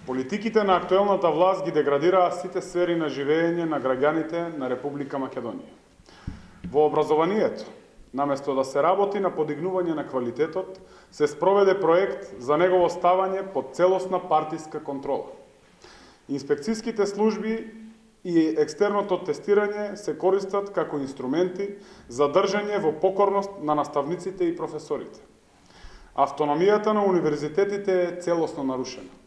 Политиките на актуелната власт ги деградираа сите сфери на живење на граѓаните на Република Македонија. Во образованието, наместо да се работи на подигнување на квалитетот, се спроведе проект за негово ставање под целосна партиска контрола. Инспекцијските служби и екстерното тестирање се користат како инструменти за држање во покорност на наставниците и професорите. Автономијата на универзитетите е целосно нарушена.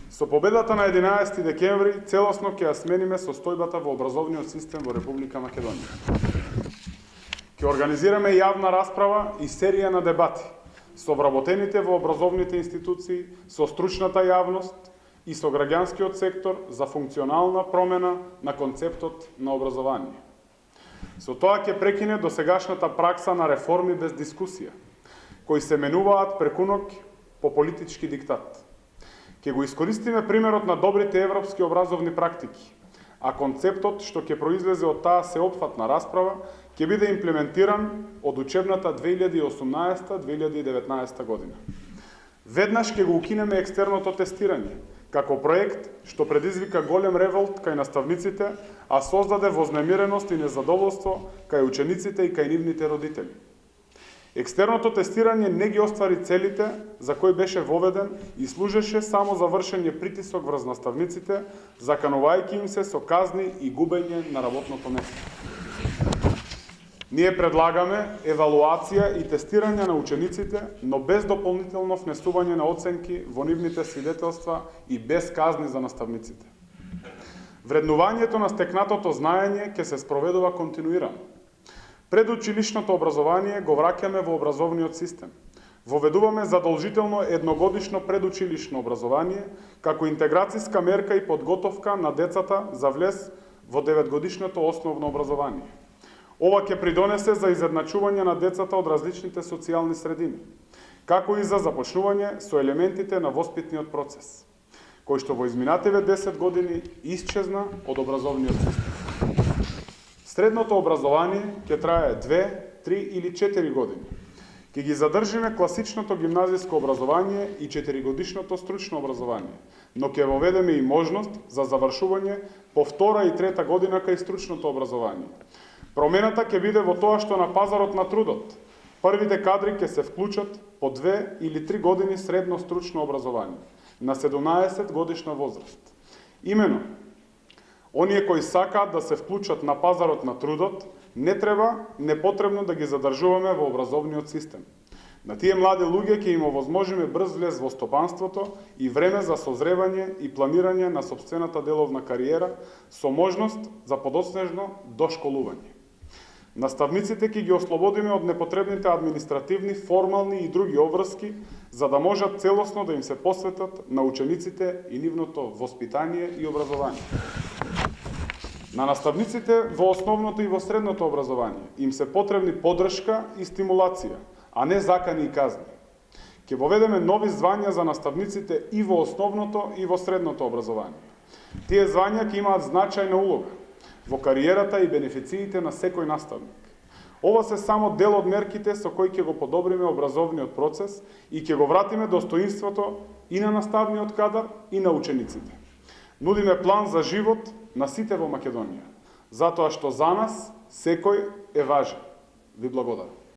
Со победата на 11 декември целосно ќе ја смениме состојбата во образовниот систем во Република Македонија. Ќе организираме јавна расправа и серија на дебати со вработените во образовните институции, со стручната јавност и со граѓанскиот сектор за функционална промена на концептот на образование. Со тоа ќе прекине досегашната пракса на реформи без дискусија, кои се менуваат преку ноќ по политички диктат. Ќе го искористиме примерот на добрите европски образовни практики, а концептот што ќе произлезе од таа сеопфатна расправа ќе биде имплементиран од учебната 2018-2019 година. Веднаш ќе го укинеме екстерното тестирање, како проект што предизвика голем револт кај наставниците, а создаде вознемиреност и незадоволство кај учениците и кај нивните родители. Екстерното тестирање не ги оствари целите за кои беше воведен и служеше само за вршење притисок врз наставниците, заканувајќи им се со казни и губење на работното место. Ние предлагаме евалуација и тестирање на учениците, но без дополнително внесување на оценки во нивните свидетелства и без казни за наставниците. Вреднувањето на стекнатото знаење ќе се спроведува континуирано. Предучилишното образование го враќаме во образовниот систем. Воведуваме задолжително едногодишно предучилишно образование како интеграцијска мерка и подготовка на децата за влез во 9-годишното основно образование. Ова ќе придонесе за изедначување на децата од различните социјални средини, како и за започнување со елементите на воспитниот процес, кој што во изминативе 10 години исчезна од образовниот систем. Средното образование ќе трае 2, 3 или 4 години. Ќе ги задржиме класичното гимназиско образование и 4-годишното стручно образование, но ќе воведеме и можност за завршување по втора и трета година кај стручното образование. Промената ќе биде во тоа што на пазарот на трудот првите кадри ќе се вклучат по 2 или 3 години средно стручно образование на 17 годишна возраст. Имено, оние кои сакаат да се вклучат на пазарот на трудот, не треба непотребно да ги задржуваме во образовниот систем. На тие млади луѓе ќе им овозможиме брз влез во стопанството и време за созревање и планирање на сопствената деловна кариера со можност за подоцнежно дошколување. Наставниците ќе ги ослободиме од непотребните административни, формални и други обврски, за да можат целосно да им се посветат на учениците и нивното воспитание и образование. На наставниците во основното и во средното образование им се потребни поддршка и стимулација, а не закани и казни. Ќе воведеме нови звања за наставниците и во основното и во средното образование. Тие звања ќе имаат значајна улога во кариерата и бенефициите на секој наставник. Ова се само дел од мерките со кои ќе го подобриме образовниот процес и ќе го вратиме достоинството и на наставниот кадар и на учениците. Нудиме план за живот на сите во Македонија, затоа што за нас секој е важен. Ви благодарам.